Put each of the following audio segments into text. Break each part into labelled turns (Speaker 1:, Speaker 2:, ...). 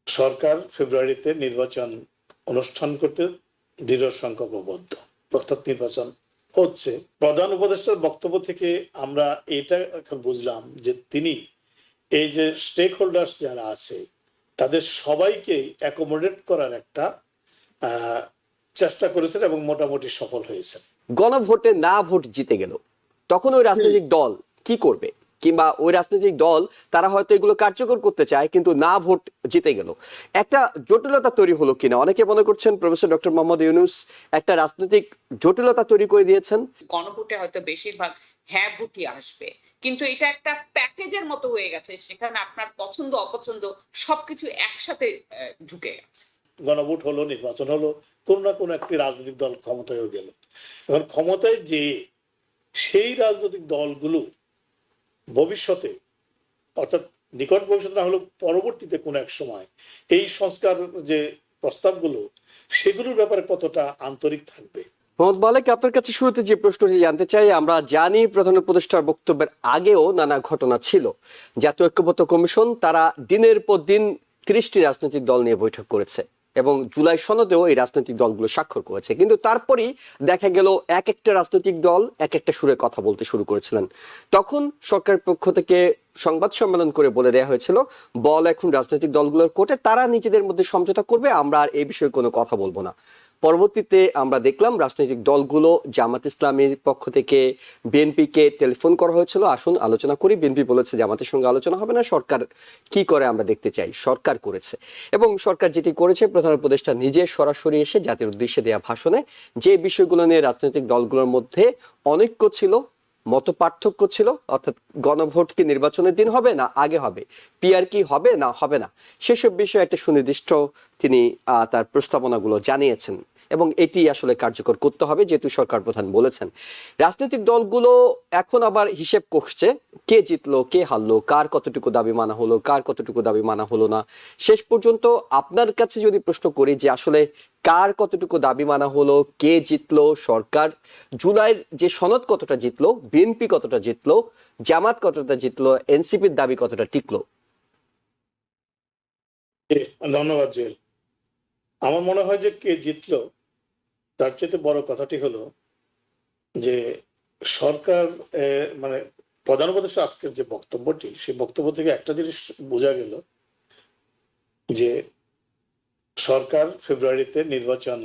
Speaker 1: সরকার ফেব্রুয়ারিতে নির্বাচন অনুষ্ঠান করতে দৃঢ় সংকল্পবদ্ধ, অর্থাৎ নির্বাচন হচ্ছে। প্রধান উপদেষ্টার বক্তব্য থেকে আমরা এটা এখন বুঝলাম যে তিনি এই যে স্টেক হোল্ডার্স যারা আছে তাদের সবাইকে অ্যাকোমোডেট করার একটা চেষ্টা করেছেন এবং মোটামুটি সফল হয়েছেন।
Speaker 2: গণভোটে না ভোট জিতে গেল, তখন ওই রাজনৈতিক দল কি করবে? কিংবা ওই রাজনৈতিক দল তারা হয়তো এগুলো কার্যকর করতে চায়, কিন্তু না ভোট জিতে গেল, একটা জটিলতা তৈরি হলো কিনা? অনেকে মনে করছেন প্রফেসর ডক্টর মোহাম্মদ ইউনূস একটা রাজনৈতিক জটিলতা তৈরি করে দিয়েছেন।
Speaker 3: গণভোটে হয়তো বেশিরভাগ হ্যাঁ ভোটই আসবে, কিন্তু এটা একটা প্যাকেজের মতো হয়ে গেছে, সেখানে আপনার পছন্দ অপছন্দ সবকিছু একসাথে ঢুকে গেছে।
Speaker 1: গণভোট হলো, নির্বাচন হলো, কোন না কোন একটি রাজনৈতিক দল ক্ষমতায়ও গেল। এখন ক্ষমতায় যে সেই রাজনৈতিক দলগুলো ভবিষ্যতে, অর্থাৎ নিকট ভবিষ্যতে না হলেও পরবর্তীতে কোন এক সময় এই সংস্কার যে প্রস্তাবগুলো সেগুলোর ব্যাপারে কতটা আন্তরিক থাকবে।
Speaker 2: মোহাম্মদ মালেক, আপনার কাছে শুরুতে যে প্রশ্নটি জানতে চাই, আমরা জানি প্রধান উপদেষ্টার বক্তব্যের আগেও নানা ঘটনা ছিল। জাতীয় ঐক্যমত্য কমিশন তারা দিনের পর দিন 30টি রাজনৈতিক দল নিয়ে বৈঠক করেছে এবং জুলাই সনদেও এই রাজনৈতিক দলগুলো স্বাক্ষর করেছে, কিন্তু তারপরই দেখা গেল এক একটা রাজনৈতিক দল এক একটা সুরে কথা বলতে শুরু করেছিলেন। তখন সরকারের পক্ষ থেকে সংবাদ সম্মেলন করে বলে দেওয়া হয়েছিল, বল এখন রাজনৈতিক দলগুলোর কোর্টে, তারা নিজেদের মধ্যে সমঝোতা করবে, আমরা আর এই বিষয়ে কোনো কথা বলবো না। পরবর্তীতে আমরা দেখলাম রাজনৈতিক দলগুলো, জামাত ইসলামীর পক্ষ থেকে বিএনপিকে টেলিফোন করা হয়েছিল, আসুন আলোচনা করি। বিএনপি বলেছে জামাতের সঙ্গে আলোচনা হবে না, সরকার কি করে আমরা দেখতে চাই। সরকার করেছে, এবং সরকার যেটি করেছে, প্রধান উপদেষ্টা নিজে সরাসরি এসে জাতির উদ্দেশ্যে দেওয়া ভাষণে যে বিষয়গুলো নিয়ে রাজনৈতিক দলগুলোর মধ্যে অনৈক্য ছিল, মত পার্থক্য ছিল, অর্থাৎ গণভোট কি নির্বাচনের দিন হবে না আগে হবে, পিআর কি হবে না হবে না, সেসব বিষয়ে একটা সুনির্দিষ্ট তিনি তার প্রস্তাবনাগুলো জানিয়েছেন, এবং এটি আসলে কার্যকর করতে হবে যেহেতু সরকার প্রধান বলেছেন। রাজনৈতিক দলগুলো এখন আবার হিসেব কষছে, কে জিতলো কে হারলো, কার কতটুকু দাবি মানা হলো, কার কতটুকু দাবি মানা হলো না। শেষ পর্যন্ত আপনার কাছে যদি প্রশ্ন করি যে আসলে কার কতটুকু দাবি মানা হলো, কে জিতলো, সরকার জুলাইয়ের যে সনদ কতটা জিতলো, বিএনপি কতটা জিতলো, জামাত কতটা জিতলো, এনসিপির দাবি কতটা টিকলো?
Speaker 1: ধন্যবাদ জুয়েল। আমার মনে হয় যে কে জিতলো তার চেয়ে বড় কথাটি হলো যে সরকার, মানে প্রধান উপদেষ্টা আজকের যে বক্তব্যটি, সেই বক্তব্য থেকে একটা জিনিস বোঝা গেল যে সরকার ফেব্রুয়ারিতে নির্বাচন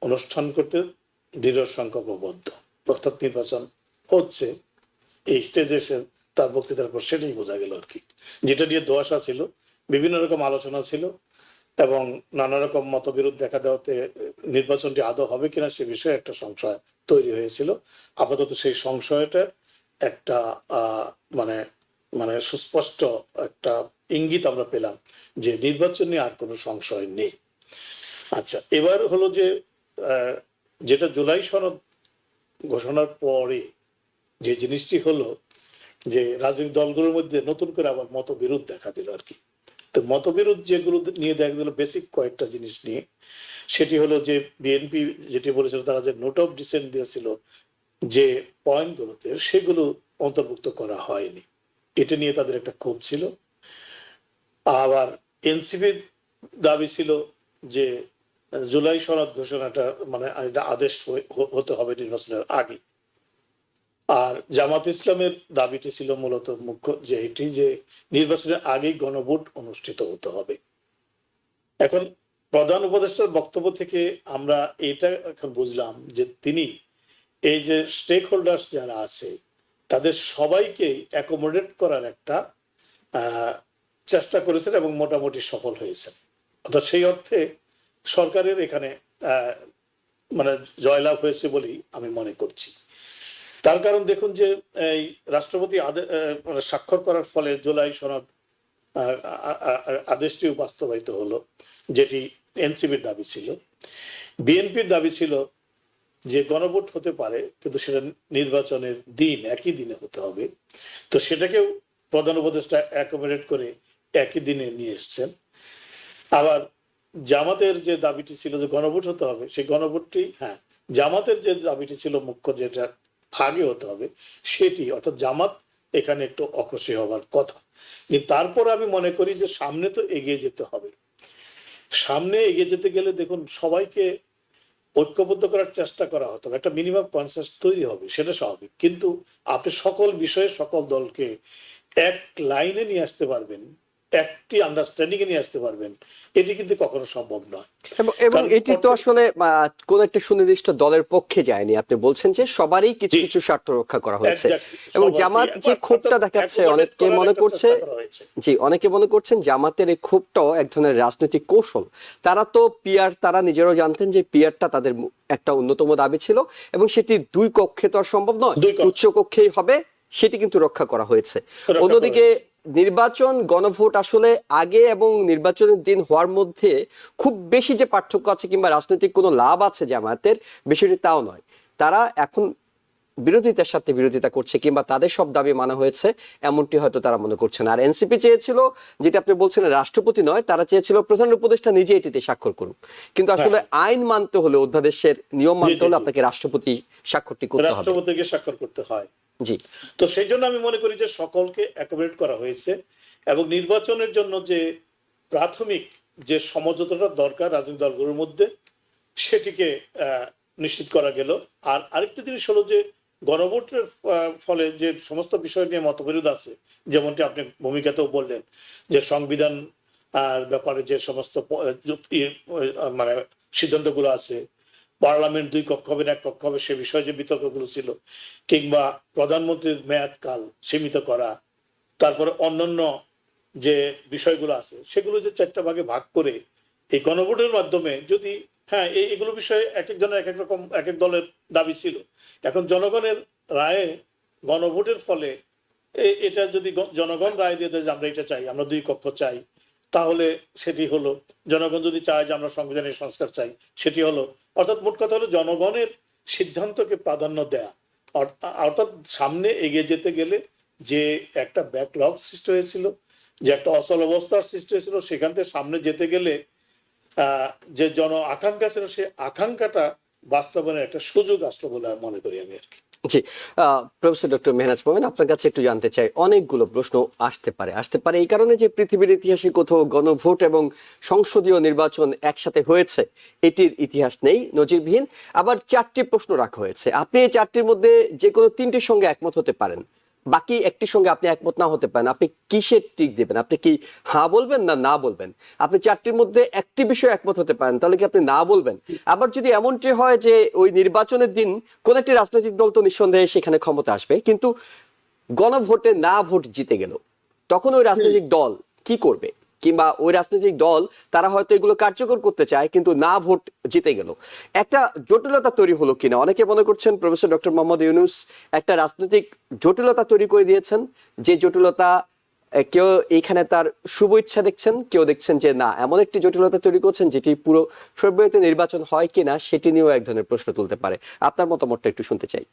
Speaker 1: অনুষ্ঠান করতে দৃঢ় সংকল্পবদ্ধ, অর্থাৎ নির্বাচন হচ্ছে। এই স্টেজে এসে তার বক্তৃতার পর সেটাই বোঝা গেল আর কি, যেটা নিয়ে ধোঁয়াশা ছিল, বিভিন্ন রকম আলোচনা ছিল এবং নানা রকম মতবিরোধ দেখা দেওয়াতে নির্বাচনটি আদৌ হবে কিনা সে বিষয়ে একটা সংশয় তৈরি হয়েছিল। আপাতত সেই সংশয়টার একটা মানে মানে সুস্পষ্ট একটা ইঙ্গিত আমরা পেলাম যে নির্বাচন নিয়ে আর কোনো সংশয় নেই। আচ্ছা, এবার হলো যে যেটা জুলাই সনদ ঘোষণার পরে যে জিনিসটি হলো যে রাজনৈতিক দলগুলোর মধ্যে নতুন করে আবার মতবিরোধ দেখা দিল আর কি। তো মতবিরোধ যেগুলো নিয়ে দেখা গেল বেসিক কয়েকটা জিনিস নিয়ে, সেটি হলো যে বিএনপি যেটি বলেছিল তারা যে নোট অফ ডিসেন্ট দিয়েছিল যে পয়েন্টগুলোতে, সেগুলো অন্তর্ভুক্ত করা হয়নি, এটা নিয়ে তাদের একটা ক্ষোভ ছিল। আবার এনসিপির দাবি ছিল যে জুলাই সনদ ঘোষণাটা মানে আদেশ হতে হবে নির্বাচনের আগে। আর জামাত ইসলামের দাবিটি ছিল মূলত মুখ্য যে এটি যে নির্বাচনের আগেই গণভোট অনুষ্ঠিত হতে হবে। এখন প্রধান উপদেষ্টার বক্তব্য থেকে আমরা এটা এখন বুঝলাম যে তিনি এই যে স্টেক হোল্ডার্স যারা আছে তাদের সবাইকে অ্যাকোমোডেট করার একটা চেষ্টা করেছেন এবং মোটামুটি সফল হয়েছেন। অর্থাৎ সেই অর্থে সরকারের এখানে মানে জয়লাভ হয়েছে বলেই আমি মনে করছি। তার কারণ দেখুন যে এই রাষ্ট্রপতি স্বাক্ষর করার ফলে জুলাই সনদ আদেশটিও বাস্তবায়িত হলো, যেটি এনসিপির দাবি ছিল। বিএনপির দাবি ছিল যে গণভোট হতে পারে কিন্তু সেটা নির্বাচনের দিন একই দিনে হতে হবে, তো সেটাকেও প্রধান উপদেষ্টা অ্যাকোমোডেট করে একই দিনে নিয়ে এসছেন। আবার জামাতের যে দাবিটি ছিল যে গণভোট হতে হবে, সেই গণভোটটি, হ্যাঁ, জামাতের যে দাবিটি ছিল মুখ্য যেটা আগে হতে হবে সেটি, অর্থাৎ জামাত এখানে একটু অখুশি হবার কথা। কিন্তু তারপর আমি মনে করি যে সামনে তো এগিয়ে যেতে হবে। সামনে এগিয়ে যেতে গেলে দেখুন সবাইকে ঐক্যবদ্ধ করার চেষ্টা করা হতো, একটা মিনিমাম কনসেন্সাস তৈরি হবে, সেটা স্বাভাবিক। কিন্তু আপনি সকল বিষয়ে সকল দলকে এক লাইনে নিয়ে আসতে পারবেন, একটি আন্ডারস্ট্যান্ডিং এ নিয়ে আসতে পারবেন, এটি কিন্তু কখনো সম্ভব নয়।
Speaker 2: এবং এটি তো আসলে কোন একটা সুনির্দিষ্ট দলের পক্ষে যায়নি, আপনি বলছেন যে সবারই কিছু কিছু স্বার্থ রক্ষা করা হয়েছে। এবং জামাত যে ক্ষোভটা দেখাচ্ছে, অনেকে মনে করছে, জি অনেকে মনে করছেন জামাতের এই ক্ষোভটাও এক ধরনের রাজনৈতিক কৌশল। তারা তো পিআর, তারা নিজেরাও জানতেন যে পিআরটা তাদের একটা অন্যতম দাবি ছিল, এবং সেটি দুই কক্ষে তো আর সম্ভব নয়, উচ্চ কক্ষেই হবে, সেটি কিন্তু রক্ষা করা হয়েছে। অন্যদিকে নির্বাচন, গণভোট আসলে আগে এবং নির্বাচনের দিন হওয়ার মধ্যে খুব বেশি যে পার্থক্য আছে কিংবা রাজনৈতিক কোনো লাভ আছে জামায়াতের, বিষয়টি তাও নয়। তারা এখন বিরোধিতার সাথে বিরোধিতা করছে, কিংবা তাদের সব দাবি মানা হয়েছে এমনটি হয়তো তারা মনে করছেন। আর এনসিপি চেয়েছিল, যেটা আপনি বলছেন রাষ্ট্রপতি নয়, তারা চেয়েছিল প্রধান উপদেষ্টা নিজে এটিতে স্বাক্ষর করুন। কিন্তু আসলে আইন মানতে হলে, অধ্যাদেশের নিয়ম মানতে হলে আপনাকে রাষ্ট্রপতি স্বাক্ষরটি করতে হবে,
Speaker 1: রাষ্ট্রপতিকে স্বাক্ষর করতে হয়।
Speaker 2: জি।
Speaker 1: তো সেই জন্য আমি মনে করি যে সকলকে অ্যাকোমোডেট করা হয়েছে, এবং নির্বাচনের জন্য যে প্রাথমিক যে সমঝোতাটা দরকার রাজনৈতিক দলগুলোর মধ্যে, সেটিকে নিশ্চিত করা গেল। আর আরেকটি জিনিস হলো যে গণভোটের ফলে যে সমস্ত বিষয় নিয়ে মতবিরোধ আছে, যেমনটি আপনি ভূমিকাতেও বললেন, যে সংবিধান ব্যাপারে যে সমস্ত মানে সিদ্ধান্তগুলো আছে, পার্লামেন্ট দুই কক্ষ হবে না এক কক্ষ হবে, সে বিষয়ে যে বিতর্কগুলো ছিল, কিংবা প্রধানমন্ত্রীর মেয়াদকাল সীমিত করা, তারপরে অন্যান্য যে বিষয়গুলো আছে সেগুলো যে চারটা ভাগে ভাগ করে এই গণভোটের মাধ্যমে যদি, হ্যাঁ এগুলো বিষয়ে এক একজনের এক এক রকম এক এক দলের দাবি ছিল। এখন জনগণের রায়ে, গণভোটের ফলে এটা যদি জনগণ রায় দিয়ে দেয় যে আমরা এটা চাই, আমরা দুই কক্ষ চাই, তাহলে সেটি হলো। জনগণ যদি চায় যে আমরা সংবিধানের সংস্কার চাই, সেটি হলো। অর্থাৎ মোট কথা হলো জনগণের সিদ্ধান্তকে প্রাধান্য দেয়া। অর্থাৎ সামনে এগিয়ে যেতে গেলে যে একটা ব্যাকলগ সৃষ্টি হয়েছিল, যে একটা অচল অবস্থার সৃষ্টি হয়েছিল, সেখান থেকে সামনে যেতে গেলে যে জন আকাঙ্ক্ষা ছিল, সেই আকাঙ্ক্ষাটা বাস্তবায়নের একটা সুযোগ আসলো বলে মনে করি আমি আর কি।
Speaker 2: জি, প্রফেসর ডক্টর মেহনাজ মোমেন, আপনার কাছে একটু জানতে চাই, অনেকগুলো প্রশ্ন আসতে পারে এই কারণে যে পৃথিবীর ইতিহাসে কোথাও গণভোট এবং সংসদীয় নির্বাচন একসাথে হয়েছে এটির ইতিহাস নেই, নজিরবিহীন। আবার 4টি প্রশ্ন রাখা হয়েছে, আপনি এই 4টির মধ্যে যে কোনো 3টির সঙ্গে একমত হতে পারেন, বাকি একটির সঙ্গে আপনি একমত না হতে পারেন, আপনি কিসের টিক দিবেন? আপনি কি হ্যাঁ বলবেন না না বলবেন? আপনি 4টির মধ্যে একটি বিষয়ে একমত হতে পারেন, তাহলে কি আপনি না বলবেন? আবার যদি এমনটি হয় যে ওই নির্বাচনের দিন কোন একটি রাজনৈতিক দল তো নিঃসন্দেহে সেখানে ক্ষমতা আসবে, কিন্তু গণভোটে না ভোট জিতে গেল, তখন ওই রাজনৈতিক দল কি করবে? কিংবা ওই রাজনৈতিক দল তারা হয়তো এগুলো কার্যকর করতে চায়, কিন্তু না ভোট জিতে গেল, একটা জটিলতা তৈরি হলো কিনা? অনেকে মনে করছেন প্রফেসর ডক্টর মোহাম্মদ ইউনূস একটা রাজনৈতিক জটিলতা তৈরি করে দিয়েছেন, যে জটিলতা কেউ এইখানে তার শুভ ইচ্ছা দেখছেন, কেউ দেখছেন যে না, এমন একটি জটিলতা তৈরি করছেন যেটি পুরো ফেব্রুয়ারিতে নির্বাচন হয় কিনা সেটি নিয়েও এক ধরনের প্রশ্ন তুলতে পারে। আপনার মতামতটা একটু শুনতে চাই।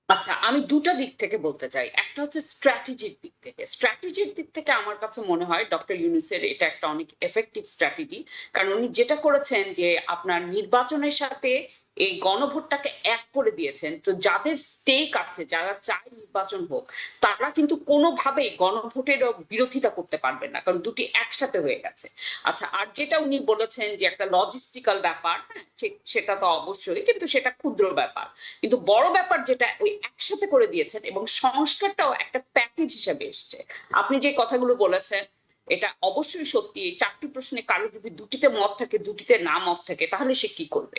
Speaker 3: আচ্ছা, আমি দুটো দিক থেকে বলতে চাই। একটা হচ্ছে স্ট্র্যাটেজির দিক থেকে। স্ট্র্যাটেজির দিক থেকে আমার কাছে মনে হয় ডক্টর ইউনূসের এটা একটা অনেক এফেক্টিভ স্ট্র্যাটেজি। কারণ উনি যেটা করেছেন যে আপনার নির্বাচনের সাথে এই গণভোটটাকে এক করে দিয়েছেন। তো যাদের স্টেক আছে, যারা চায় নির্বাচন হোক, তারা কিন্তু কোনোভাবেই গণভোটের বিরোধিতা করতে পারবে না, কারণ দুটি একসাথে হয়ে গেছে। আচ্ছা, আর যেটা উনি বলেছেন যে একটা লজিস্টিক্যাল ব্যাপার, হ্যাঁ সেটা তো অবশ্যই, কিন্তু সেটা ক্ষুদ্র ব্যাপার। কিন্তু বড় ব্যাপার যেটা ওই একসাথে করে দিয়েছেন, এবং সংস্কারটাও একটা প্যাকেজ হিসেবে এসছে। আপনি যে কথাগুলো বলেছেন এটা অবশ্যই সত্যি। এই 4টি প্রশ্নে কারো যদি দুটিতে মত থাকে, দুটিতে না মত থাকে, তাহলে সে কি করবে?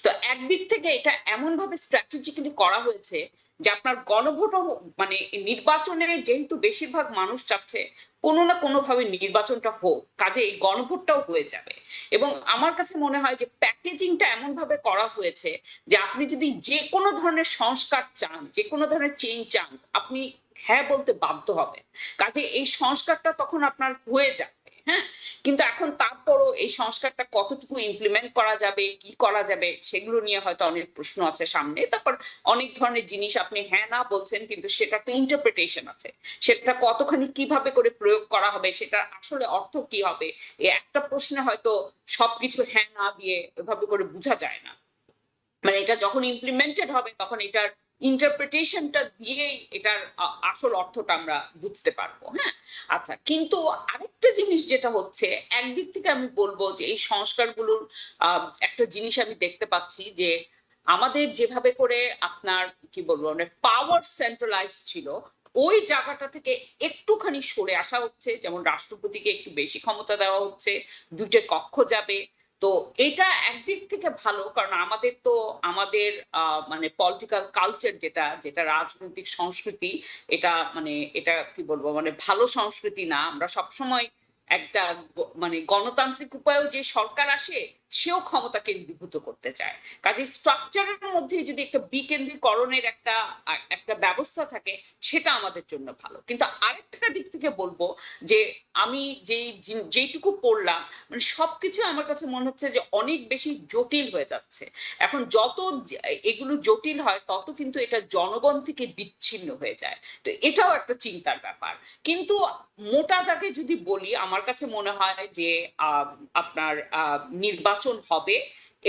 Speaker 3: তো একদিক থেকে এটা এমন ভাবে স্ট্র্যাটেজিক্যালি করা হয়েছে যে আপনার গণভোটও, মানে নির্বাচনে যেহেতু বেশিরভাগ মানুষ চাচ্ছে কোনো না কোনো ভাবে নির্বাচনটা হোক, কাজে এই গণভোটটাও হয়ে যাবে। এবং আমার কাছে মনে হয় যে প্যাকেজিংটা এমন ভাবে করা হয়েছে যে আপনি যদি যে কোনো ধরনের সংস্কার চান, যে কোনো ধরনের চেঞ্জ চান, আপনি হ্যাঁ বলতে বাধ্য হবে। কাজে এই সংস্কারটা তখন আপনার হয়ে যাবে। হ্যাঁ, কিন্তু এখন তারপরও এই সংস্কারটা কতটুকু ইমপ্লিমেন্ট করা যাবে, কি করা যাবে, সেগুলো নিয়ে হয়তো অনেক প্রশ্ন আছে সামনে। তারপর অনেক ধরনের জিনিস আপনি হ্যাঁ না বলছেন, কিন্তু সেটা তো ইন্টারপ্রিটেশন আছে, সেটা কতখানি কিভাবে করে প্রয়োগ করা হবে, সেটার আসলে অর্থ কি হবে, এই একটা প্রশ্নে হয়তো সবকিছু হ্যাঁ না দিয়ে এভাবে করে বোঝা যায় না। মানে এটা যখন ইমপ্লিমেন্টেড হবে তখন এটার ইন্টারপ্রিটেশনটা দিয়েই এটার আসল অর্থটা আমরা বুঝতে পারবো। হ্যাঁ, আচ্ছা, কিন্তু আরেকটা জিনিস যেটা হচ্ছে, একদিক থেকে আমি বলবো যে এই সংস্কারগুলোর একটা জিনিস আমি দেখতে পাচ্ছি যে আমাদের যেভাবে করে আপনার কি বলবো মানে পাওয়ার সেন্ট্রালাইজ ছিল, ওই জায়গাটা থেকে একটুখানি সরে আসা হচ্ছে। যেমন রাষ্ট্রপতিকে একটু বেশি ক্ষমতা দেওয়া হচ্ছে, ২ কক্ষ যাবে। তো এটা একদিক থেকে ভালো, কারণ আমাদের তো আমাদের মানে পলিটিক্যাল কালচার যেটা রাজনৈতিক সংস্কৃতি, এটা মানে এটা কি বলবো মানে ভালো সংস্কৃতি না। আমরা সবসময় একটা মানে গণতান্ত্রিক উপায়েও যে সরকার আসে, সেও ক্ষমতা কেন্দ্রীভূত করতে চায়। কাজে স্ট্রাকচারের মধ্যে যদি একটা বিকেন্দ্রীকরণের একটা ব্যবস্থা থাকে, সেটা আমাদের জন্য ভালো। কিন্তু আরেকটা দিক থেকে বলবো যে আমি যেইটুকু পড়লাম, মানে সবকিছু আমার কাছে মনে হচ্ছে যে অনেক বেশি জটিল হয়ে যাচ্ছে। এখন যত এগুলো জটিল হয়, তত কিন্তু এটা জনগণ থেকে বিচ্ছিন্ন হয়ে যায়। তো এটাও একটা চিন্তার ব্যাপার। কিন্তু মোটা দাগে যদি বলি, আমার কাছে মনে হয় যে আপনার নির্বাচন হবে,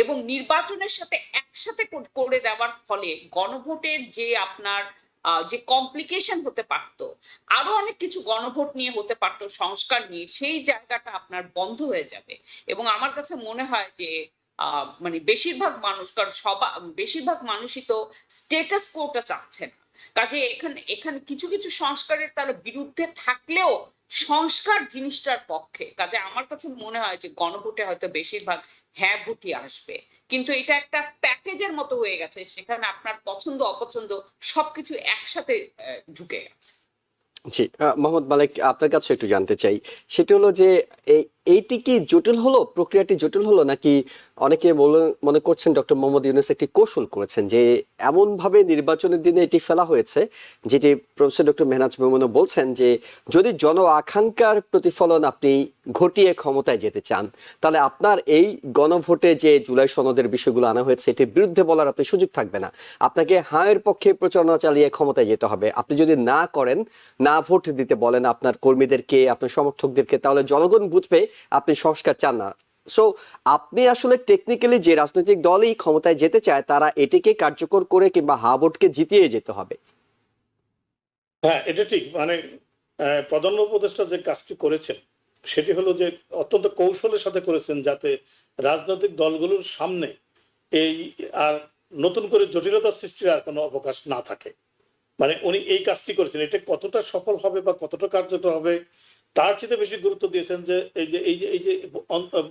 Speaker 3: এবং নির্বাচনের সাথে একসাথে করে দেওয়ার ফলে গণভোটের যে আপনার যে কমপ্লিকেশন হতে পারত, আরো অনেক কিছু গণভোট নিয়ে হতে পারত, সংস্কার নিয়ে, সেই জায়গাটা আপনার বন্ধ হয়ে যাবে। এবং আমার কাছে মনে হয় যে মানে বেশিরভাগ মানুষ, কারণ বেশিরভাগ মানুষই তো স্টেটাস কোটা চাচ্ছে না। কাজে এখানে এখানে কিছু কিছু সংস্কারের তারা বিরুদ্ধে থাকলেও সংস্কার জিনিসটার পক্ষে। কাজে আমার কাছে মনে হয় যে গণভোটে হয়তো বেশিরভাগ হ্যাঁ ভোটই আসবে। কিন্তু এটা একটা প্যাকেজের মতো হয়ে গেছে, সেখানে আপনার পছন্দ অপছন্দ সবকিছু একসাথে ঢুকে গেছে।
Speaker 2: জি, মোহাম্মদ মালিক, আপনার কাছে একটু জানতে চাই, সেটা হলো যে এইটি কি জটিল হলো, প্রক্রিয়াটি জটিল হলো, নাকি অনেকে মনে করছেন ডক্টর মোহাম্মদ ইউনূস একটি কৌশল করেছেন, যে এমন ভাবে নির্বাচনের দিনে এটি ফেলা হয়েছে, যেটি প্রফেসর ডক্টর মেহনাজ মেমুনও বলছেন, যে যদি জন আকাঙ্ক্ষার প্রতিফলন আপনি ঘটিয়ে ক্ষমতায় যেতে চান, তাহলে আপনার এই গণভোটে যে জুলাই সনদের বিষয়গুলো আনা হয়েছে, এটির বিরুদ্ধে বলার আপনি সুযোগ থাকবে না। আপনাকে হায়ের পক্ষে প্রচারণা চালিয়ে ক্ষমতায় যেতে হবে। আপনি যদি না করেন, না ভোট দিতে বলেন আপনার কর্মীদেরকে, আপনার সমর্থকদেরকে, তাহলে জনগণ বুঝবে আপনি সংস্কার চান না। সো আপনি আসলে টেকনিক্যালি যে রাজনৈতিক দলই ক্ষমতায় যেতে চায়, তারা এটিকে কার্যকর করে কিংবা হা ভোটকে জিতিয়ে যেতে হবে।
Speaker 1: হ্যাঁ, এটা ঠিক। মানে প্রধান উপদেষ্টা যে কাজটি করেছেন, সেটি হলো যে অত্যন্ত কৌশলের সাথে করেছেন, যাতে রাজনৈতিক দলগুলোর সামনে এই আর নতুন করে জটিলতা সৃষ্টির আর কোনো অবকাশ না থাকে। মানে উনি এই কাজটি করেছেন। এটা কতটা সফল হবে বা কতটা কার্যকর হবে, তার চেয়ে বেশি গুরুত্ব দিয়েছেন যে এই যে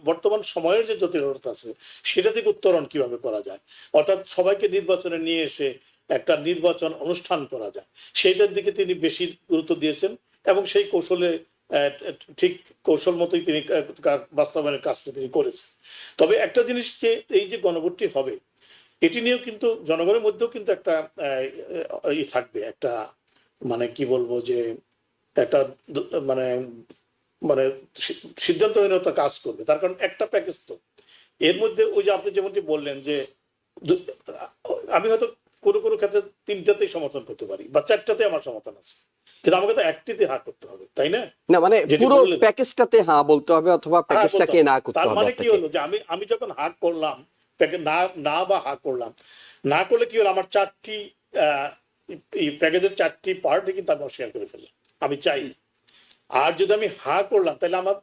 Speaker 1: বর্তমান সময়ের যে জটিলতা আছে, সেটা থেকে উত্তরণ কিভাবে করা যায়, অর্থাৎ সবাইকে নির্বাচনে নিয়ে এসে একটা নির্বাচন অনুষ্ঠান করা যায়, সেইটার দিকে তিনি বেশি গুরুত্ব দিয়েছেন। এবং সেই কৌশলে ঠিক কৌশল মতোই তিনি বাস্তবায়নের কাজটা তিনি করেছেন। তবে একটা জিনিস, যে এই যে গণভোটটি হবে, এটি নিয়েও কিন্তু জনগণের মধ্যেও কিন্তু একটা থাকবে, একটা মানে কি বলবো যে একটা মানে মানে সিদ্ধান্তহীনতা কাজ করবে। তার কারণ একটা প্যাকেজ তো, এর মধ্যে ওই যে আপনি যেমনটি বললেন যে আমি হয়তো কোনো কোনো ক্ষেত্রে 3টাতেই সমর্থন করতে পারি বা 4টাতে আমার সমর্থন আছে, কিন্তু আমাকে তো একটিতে হাত করতে হবে, তাই না?
Speaker 2: না, মানে পুরো প্যাকেজটাতে হ্যাঁ বলতে হবে, অথবা প্যাকেজটাকে না করতে হবে।
Speaker 1: তার মানে কি হলো যে আমি যখন হাত করলাম, না না বা হাত করলাম, না করলে কি হলো, আমার 4টি প্যাকেজের 4টি পার্টই কিন্তু আমি অস্বীকার করে ফেললাম, আমি চাই। আর যদি আমি হা করলাম, তাহলে আমার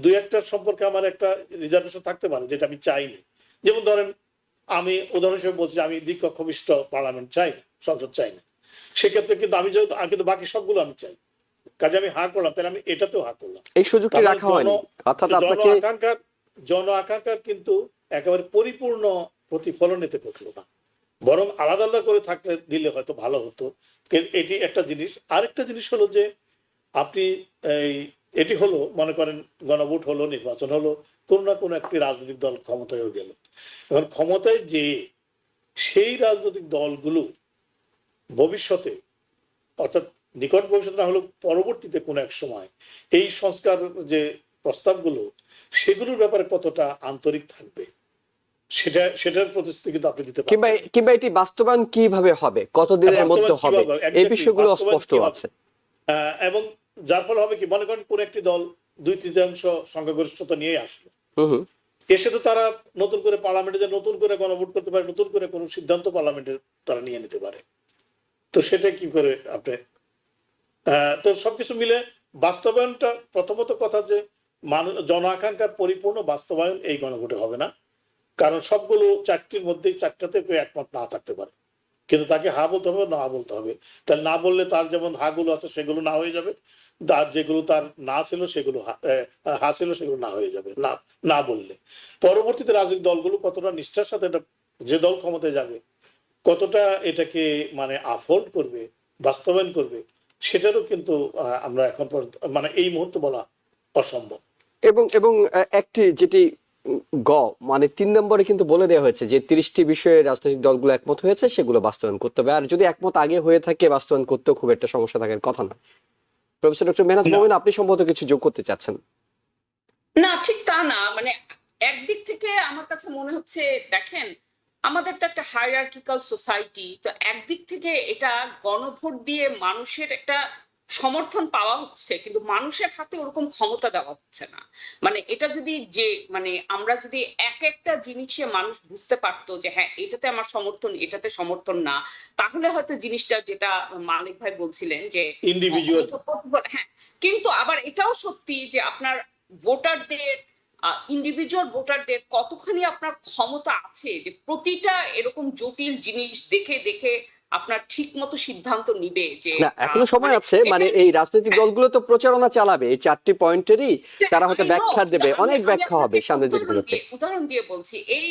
Speaker 1: 2-1টার সম্পর্কে আমার একটা রিজার্ভেশন থাকতে পারে, যেটা আমি চাইনি। যেমন ধরেন, আমি উদাহরণ হিসেবে বলছি, আমি দ্বিকক্ষ বিশিষ্ট পার্লামেন্ট চাই না, সংসদ চাই না। সেক্ষেত্রে কিন্তু আমি কিন্তু বাকি সবগুলো আমি চাই। কাজে আমি হা করলাম, তাহলে আমি এটাতেও হা করলাম।
Speaker 2: এই সুযোগটি রাখা হয়নি, অর্থাৎ আপনাকে
Speaker 1: জন আকাঙ্ক্ষার কিন্তু একেবারে পরিপূর্ণ প্রতিফলন এতে করলো না, বরং আলাদা আলাদা করে থাকলে দিলে হয়তো ভালো হতো। এটি একটা জিনিস। আরেকটা জিনিস হলো যে আপনি এটি হলো, মনে করেন গণভোট হলো, নির্বাচন হলো, কোন না কোনো একটি রাজনৈতিক দল ক্ষমতায়ও গেল। এখন ক্ষমতায় যে সেই রাজনৈতিক দলগুলো ভবিষ্যতে, অর্থাৎ নিকট ভবিষ্যতে না হলেও পরবর্তীতে কোনো এক সময় এই সংস্কার যে প্রস্তাবগুলো, সেগুলোর ব্যাপারে কতটা আন্তরিক থাকবে, সেটার প্রতিশ্রুতি কিন্তু আপনি দিতে পারছেন।
Speaker 2: কিংবা এটি বাস্তবায়ন কিভাবে হবে, কতদিনের মধ্যে হবে, এই বিষয়গুলো স্পষ্ট আছে।
Speaker 1: এবং যার ফলে হবে কি, মনে করেন কোন একটি দল 2/3 সংখ্যাগরিষ্ঠতা নিয়ে আসলো, এসে তো তারা নতুন করে পার্লামেন্টে যে নতুন করে গণভোট করতে পারে, নতুন করে কোনো সিদ্ধান্ত পার্লামেন্টে তারা নিয়ে নিতে পারে। তো সেটা কি করে আপনি তো সবকিছু মিলে বাস্তবায়নটা প্রথমত কথা যে জন আকাঙ্ক্ষার পরিপূর্ণ বাস্তবায়ন এই গণভোটে হবে না, কারণ সবগুলো চারটির মধ্যেই চারটাতে কেউ একমত না থাকতে পারে, কিন্তু তাকে হা বলতে হবে, না বলতে হবে। তাহলে না বললে তার যেমন হা গুলো আছে সেগুলো না হয়ে যাবে, তার যেগুলো তার না ছিল সেগুলো হা ছিল সেগুলো না হয়ে যাবে না না বললে। পরবর্তীতে রাজনৈতিক দলগুলো কতটা নিষ্ঠার সাথে এটা, যে দল ক্ষমতায় যাবে কতটা এটাকে মানে আফোল্ড করবে, বাস্তবায়ন করবে, সেটারও কিন্তু আমরা এখন মানে এই মুহূর্তে বলা অসম্ভব।
Speaker 2: এবং একটি যেটি গ মানে 3 নম্বরে কিন্তু বলে দেওয়া হয়েছে যে 30টি বিষয়ে রাজনৈতিক দলগুলো একমত হয়েছে, সেগুলো বাস্তবায়ন করতে হবে। আর যদি একমত আগে হয়ে থাকে, বাস্তবায়ন করতেও খুব একটা সমস্যা থাকার কথা না। প্রফেসর ডক্টর মেহনাজ মোমিন, আপনি সম্ভবত কিছু যোগ করতে চাচ্ছেন।
Speaker 3: না, ঠিক তা না। মানে একদিক থেকে আমার কাছে মনে হচ্ছে, দেখেন আমাদের তো একটা হায়ারার্কিক্যাল সোসাইটি, তো একদিক থেকে এটা গণভোট দিয়ে মানুষের একটা সমর্থন পাওয়া হচ্ছে, কিন্তু মানুষের হাতে ওরকম ক্ষমতা দেওয়া হচ্ছে না। মানে এটা যদি যে মানে আমরা যদি এক একটা জিনিসে মানুষ বুঝতে পারতো যে হ্যাঁ এটাতে আমার সমর্থন, এটাতে সমর্থন না, তাহলে হয়তো জিনিসটা যেটা মালিক ভাই বলছিলেন যে
Speaker 1: ইন্ডিভিজুয়াল।
Speaker 3: হ্যাঁ, কিন্তু আবার এটাও সত্যি যে আপনার ভোটারদের, ইন্ডিভিজুয়াল ভোটারদের কতখানি আপনার ক্ষমতা আছে যে প্রতিটা এরকম জটিল জিনিস দেখে দেখে আপনার ঠিক মতো সিদ্ধান্ত নিবে যে
Speaker 2: না, এখনো সময় আছে। মানে এই রাজনৈতিক
Speaker 3: হ্যাঁ।
Speaker 2: দলগুলো তো প্রচারণা চালাবে এই 4টি পয়েন্টেরই, তারা হয়তো
Speaker 3: I know,
Speaker 2: ব্যাখ্যা দেবে,
Speaker 3: আমি-
Speaker 2: অনেক
Speaker 3: আমি
Speaker 2: ব্যাখ্যা হবে
Speaker 3: আপনাকে
Speaker 2: সামনের দিনগুলোতে।
Speaker 3: উদাহরণ দিয়ে বলছি। এই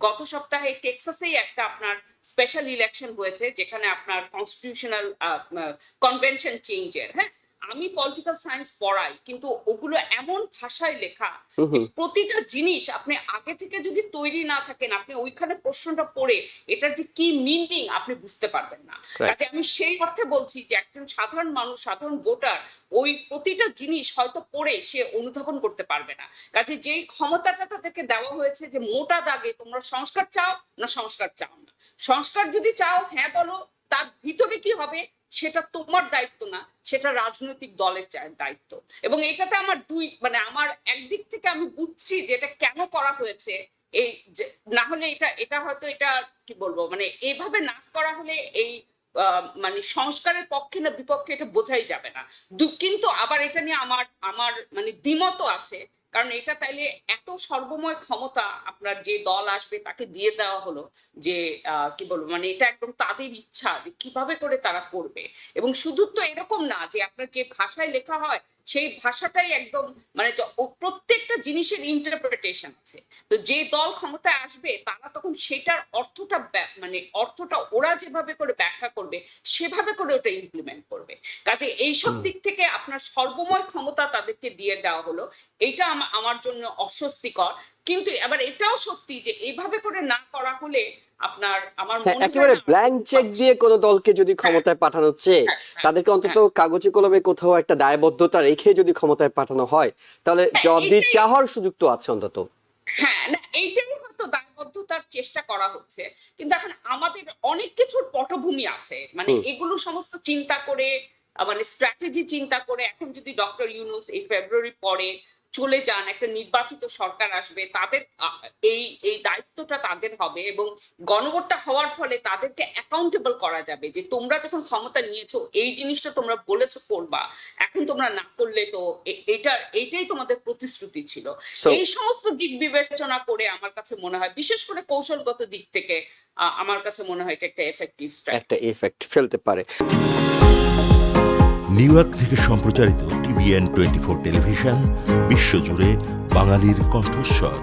Speaker 3: গত সপ্তাহে টেক্সাসেই একটা আপনার স্পেশাল ইলেকশন হয়েছে, যেখানে আপনার কনস্টিটিউশনাল কনভেনশন চেঞ্জের, হ্যাঁ, আমি পলিটিক্যাল সায়েন্স পড়াই, কিন্তু ওগুলো এমন ভাষায় লেখা যে প্রতিটা জিনিস আপনি আগে থেকে যদি তৈরি না থাকেন, আপনি ওইখানে প্রশ্নটা পড়ে এটার যে কি মিনিং আপনি বুঝতে পারবেন না। কাজে আমি সেই অর্থে বলছি যে একজন সাধারণ মানুষ, সাধারণ ভোটার ওই প্রতিটা জিনিস হয়তো পড়ে সে অনুধাবন করতে পারবে না। কাজে যেই ক্ষমতাটা তাদেরকে দেওয়া হয়েছে যে মোটা দাগে তোমরা সংস্কার চাও না সংস্কার চাও না, সংস্কার যদি চাও হ্যাঁ বলো, তার ভিতরে কি হবে সেটা তোমার দায়িত্ব না, সেটা রাজনৈতিক দলের দায়িত্ব। এবং এটাতে আমার মানে আমার একদিক থেকে আমি বুঝছি যে এটা কেন করা হয়েছে। এই না হলে এটা হয়তো এটা কি বলবো, মানে এইভাবে না করা হলে এই মানে সংস্কারের পক্ষে না বিপক্ষে এটা বোঝাই যাবে না। কিন্তু আবার এটা নিয়ে আমার মানে দ্বিমতও আছে, কারণ এটা তাইলে এত সর্বময় ক্ষমতা আপনার যে দল আসবে তাকে দিয়ে দেওয়া হলো যে কি বলবো, মানে এটা একদম তাদের ইচ্ছা যে কিভাবে করে তারা করবে। এবং শুধু তো এরকম না যে আপনার যে ভাষায় লেখা হয় সেই ভাষাটাই একদম মানে প্রত্যেকটা জিনিসের ইন্টারপ্রিটেশন আছে। তো যে দল ক্ষমতায় আসবে তারা তখন সেটার অর্থটা মানে অর্থটা ওরা যেভাবে করে ব্যাখ্যা করবে সেভাবে করে ওটা ইমপ্লিমেন্ট করবে। কাজে এইসব দিক থেকে আপনার সর্বময় ক্ষমতা তাদেরকে দিয়ে দেওয়া হলো, এটা আমার জন্য অস্বস্তিকর। কিন্তু আবার এটাও সত্যি যে এইভাবে করে না করা হলে আপনার আমার মনে হয়
Speaker 2: একেবারে
Speaker 3: না
Speaker 2: ব্ল্যাঙ্ক চেক দিয়ে কোনো দলকে যদি ক্ষমতায় পাঠানো চেয়ে তাদেরকে অন্তত কাগজে কলমে কোথাও একটা দায়বদ্ধতা রেখে যদি ক্ষমতায় পাঠানো হয়, তাহলে জবাবদিহি চাওয়ার সুযোগ তো আছে অন্তত।
Speaker 3: হ্যাঁ, না এইটাই হয়তো দায়বদ্ধতার চেষ্টা করা হচ্ছে, কিন্তু এখন আমাদের অনেক কিছুর পটভূমি আছে। মানে এগুলো সমস্ত চিন্তা করে, মানে স্ট্র্যাটেজি চিন্তা করে, এখন যদি ডক্টর ইউনূস এই ফেব্রুয়ারি পরে চলে যান, একটা নির্বাচিত সরকার আসবে, তাদের এই দায়িত্বটা তাদের হবে এবং গণভোটটা হওয়ার ফলে তাদেরকে অ্যাকাউন্টেবল করা যাবে যে তোমরা যখন ক্ষমতা নিয়েছো এই জিনিসটা তোমরা বলেছো করবা, এখন তোমরা না করলে তো এইটাই তোমাদের প্রতিশ্রুতি ছিল। এই সমস্ত দিক বিবেচনা করে আমার কাছে মনে হয়, বিশেষ করে কৌশলগত দিক থেকে আমার কাছে মনে হয় এটা একটা এফেক্টিভ স্ট্র্যাটেজি,
Speaker 2: একটা এফেক্ট ফেলতে পারে।
Speaker 4: নিউ ইয়র্ক থেকে সম্প্রচারিত TVN 24 টেলিভিশন বিশ্বজুড়ে বাঙালির কণ্ঠস্বর।